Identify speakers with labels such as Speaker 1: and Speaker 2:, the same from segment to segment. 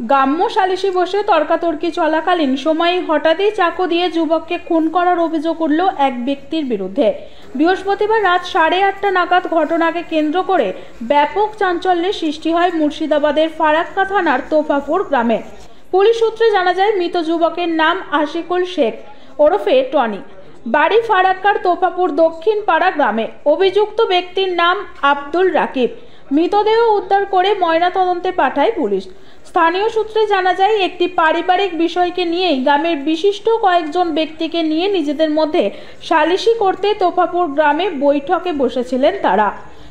Speaker 1: গ্রাম্য সালিশি বসে তর্কাতর্কি চলাকালীন সময়ে হঠাৎই চাকু দিয়ে যুবককে খুন করার অভিযোগ উঠল এক ব্যক্তির বিরুদ্ধে। বৃহস্পতিবার রাত 8:30 নাগাদ ঘটনাকে কেন্দ্র করে ব্যাপক চাঞ্চল্যের সৃষ্টি হয় মুর্শিদাবাদের ফারাক্কা থানার তোফাপুর গ্রামে। পুলিশ সূত্রে জানা যায়, মৃত যুবকের নাম আশিকুল শেখ ওরফে টনি, বাড়ি ফারাক্কার তোফাপুর দক্ষিণ পাড়া গ্রামে। অভিযুক্ত ব্যক্তির নাম আব্দুল রাকিব। মৃতদেহ উদ্ধার করে ময়নাতদন্তে পাঠায় পুলিশ। স্থানীয় সূত্রে জানা যায়, একটি পারিবারিক বিষয়কে নিয়েই গ্রামের বিশিষ্ট কয়েকজন ব্যক্তিকে নিয়ে নিজেদের মধ্যে সালিশি করতে তোফাপুর গ্রামে বৈঠকে বসেছিলেন তারা।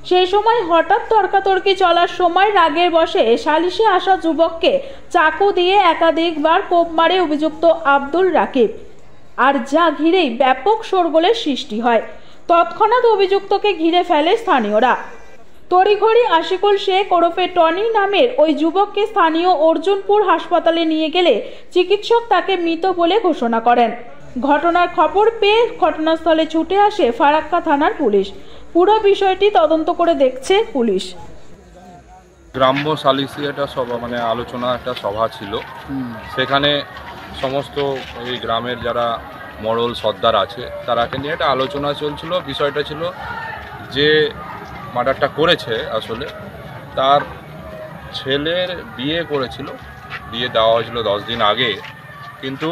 Speaker 1: সেই সময় হঠাৎ তর্কাতর্কি চলার সময় রাগের বশে সালিশে আসা যুবককে চাকু দিয়ে একাধিকবার কোপ মারে অভিযুক্ত আব্দুল রাকিব, আর যা ঘিরেই ব্যাপক শোরগোলের সৃষ্টি হয়। তৎক্ষণাৎ অভিযুক্তকে ঘিরে ফেলে স্থানীয়রা। তড়িঘড়ি আশিকুল শেখ ওরফে টনি নামের ওই যুবককে স্থানীয় অর্জুনপুর হাসপাতালে নিয়ে গেলে চিকিৎসক তাকে মৃত বলে ঘোষণা করেন। ঘটনার খবর পেয়ে ঘটনাস্থলে ছুটে আসে ফারাক্কা থানার পুলিশ। পুরো বিষয়টি তদন্ত করে দেখছে পুলিশ।
Speaker 2: গ্রাম্য সালিসি একটা সভা আলোচনা একটা সভা ছিল, সেখানে সমস্ত এই গ্রামের যারা মোড়ল সর্দার আছে তারাকে নিয়ে একটা আলোচনা চলছিল। বিষয়টা ছিল যে মার্ডারটা করেছে আসলে তার ছেলের বিয়ে করেছিল, বিয়ে দেওয়া হয়েছিল 10 দিন আগে, কিন্তু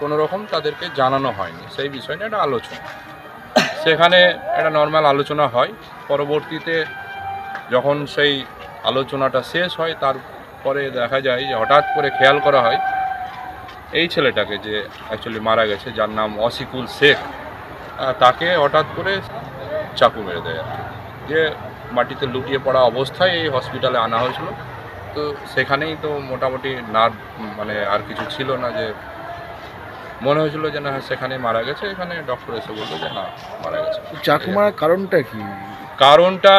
Speaker 2: কোনো রকম তাদেরকে জানানো হয়নি। সেই বিষয় নিয়ে একটা আলোচনা, সেখানে একটা নর্মাল আলোচনা হয়। পরবর্তীতে যখন সেই আলোচনাটা শেষ হয়, তারপরে দেখা যায় যে হঠাৎ করে খেয়াল করা হয় এই ছেলেটাকে যে অ্যাকচুয়ালি মারা গেছে, যার নাম আশিকুল শেখ, তাকে হঠাৎ করে চাকু মেরে দেয় আর কি। যে মাটিতে লুটিয়ে পড়া অবস্থায় এই হসপিটালে আনা হয়েছিল। তো সেখানেই তো মোটামুটি আর কিছু ছিল না, যে মনে হয়েছিল যে না সেখানেই মারা গেছে। এখানে ডক্টর এসে বললো যে না মারা গেছে।
Speaker 3: চাকু মারার কারণটা কি?
Speaker 2: কারণটা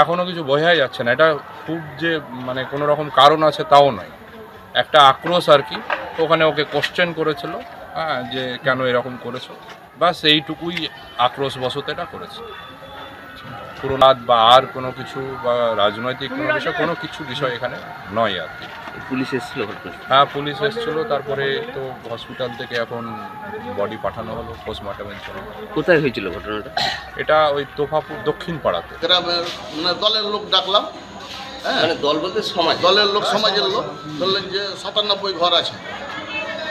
Speaker 2: এখনও কিছু বোঝাই যাচ্ছে না। এটা খুব যে কোনো রকম কারণ আছে তাও নয়, একটা আক্রোশ আর কি। ওখানে ওকে কোশ্চেন করেছিল, যে কেন এরকম করেছো, বাস এইটুকুই আক্রোশবশত এটা করেছে। পুরোনাথ বা আর কোনো কিছু বা রাজনৈতিক কোনো বিষয়, কোনো কিছু বিষয় এখানে নয় আর কি।
Speaker 4: পুলিশ এসেছিল?
Speaker 2: হ্যাঁ, পুলিশ এসেছিল। তারপরে তো হসপিটাল থেকে এখন বডি পাঠানো হলো পোস্টমর্টমের জন্য।
Speaker 4: কোথায় হয়েছিল ঘটনাটা?
Speaker 2: এটা ওই তোফাপুর দক্ষিণ পাড়াতে।
Speaker 5: গ্রামের দলের লোক ডাকলাম,
Speaker 4: মানে দল বলতে সমাজ?
Speaker 5: দলের লোক, সমাজের লোক। বললেন যে 97 ঘর আছে,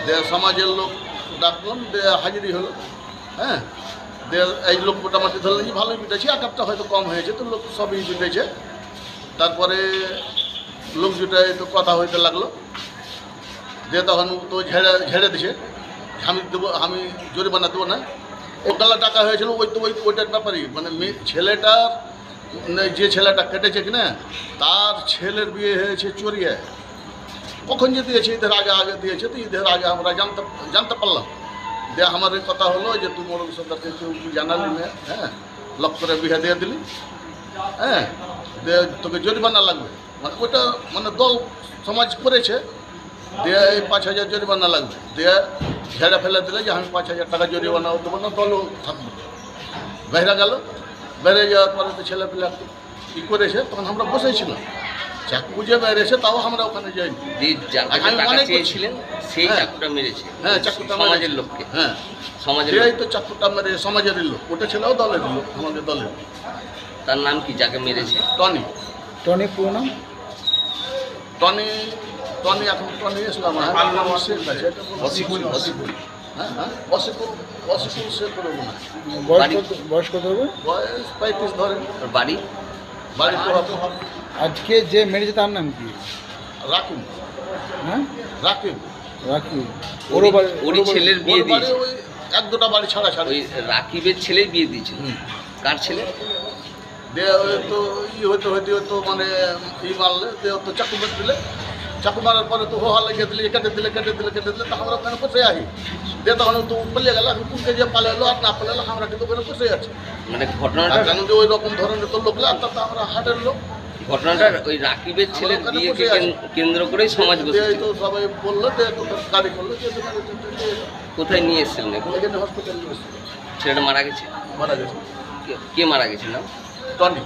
Speaker 5: যে সমাজের লোক ডাকলাম, হাজিরি হলো। হ্যাঁ, এই লোক মোটামুটি ধরলেন যে ভালোই পিটেছে, এক একটা হয়তো কম হয়েছে, তো লোক সবই পিটেছে। তারপরে লোক জুটায় তো কথা হইতে লাগলো, যে তখন তো ঝেড়ে দিছে, আমি জরিমানা দেবো না। ওটালা টাকা হয়েছিল ওইটার ব্যাপারই, ছেলেটার যে ছেলেটা কেটেছে কিনা তার ছেলের বিয়ে হয়েছে চরিয়ায়। কখন যে দিয়েছে, ঈদের আগে দিয়েছে। তো ঈদের আগে আমরা জানতে পারলাম। যে আমার কথা হলো যে তুই মোড়ল সর্দারকে কেউ জানালি না, হ্যাঁ, লক করে বিয়ে দিয়ে দিলি, হ্যাঁ, তোকে জরিমানা লাগবে। ওইটা দল সমাজ করেছে, দিয়ে এই 5,000 জরিমানা লাগবে। দিয়ে ঝেড়ে ফেলে দিলে যে আমি 5,000 টাকা জরিমানা দেবো না, দলও থাকবে। বেহরা গেল, বেড়ে যাওয়ার পরে তো ছেলে পেলে কী করেছে, তখন আমরা বসেছিলাম। চাকু যে বেড়েছে তাও আমরা ওখানে যাইনি।
Speaker 4: সেই চাকুটা মেরেছে?
Speaker 5: হ্যাঁ, চাকুটা
Speaker 4: সমাজের লোককে।
Speaker 5: হ্যাঁ,
Speaker 4: সমাজের
Speaker 5: এই তো চাকুটা মেরে সমাজেরই লোক। ওটা ছেলেও দলের লোক, আমাদের দলের।
Speaker 4: তার নাম কি যাকে মেরেছে?
Speaker 5: টনি।
Speaker 3: টনি পুরো নাম?
Speaker 5: টনি এখন টনি ইসলাম।
Speaker 4: অসিকুল
Speaker 5: শেখ করে মনে হয়।
Speaker 3: বয়স কত হবে?
Speaker 5: বয়স 35 ধরেন।
Speaker 4: বাড়ি
Speaker 5: তো হবে।
Speaker 3: আজকে যে মেরেছে তার নাম কি?
Speaker 5: রাকিব।
Speaker 3: হ্যাঁ,
Speaker 5: রাকিব।
Speaker 4: ওরই ছেলের বিয়ে দিয়েছে?
Speaker 5: ওই 1-2টা বাড়ি ছাড়া।
Speaker 4: ওই রাকিবের ছেলের বিয়ে দিয়েছিল? কার ছেলে?
Speaker 5: তো হইতে মারলে তো চাকু মেরে দিলে। চাকু মারার পরে তো হোহা লাগিয়ে দিলে, কেটে দিলে। তো আমরা ওখানে বসে আহি। দিয়ে তখন তো পালিয়ে গেল। আমি কোনকে যে পালালো আর না পালালো, আমরা কিন্তু ওখানে বসে আছি।
Speaker 4: ঘটনাটা
Speaker 5: কেন যে ওই রকম ধরনের তো লোক লাগতো, তো আমরা হাটের লোক।
Speaker 4: ঘটনাটা ওই রাকিবের ছেলের বিয়েকে কেন্দ্র করেই সমাজ বসেছে।
Speaker 5: তো সবাই বললো যে গাড়ি করলো,
Speaker 4: কোথায় নিয়ে এসেছিলেন?
Speaker 5: এখানে হসপিটাল নিয়ে এসেছিল।
Speaker 4: ছেলেটা মারা গেছে?
Speaker 5: মারা গেছে।
Speaker 4: কে মারা গেছে? না
Speaker 5: টনি।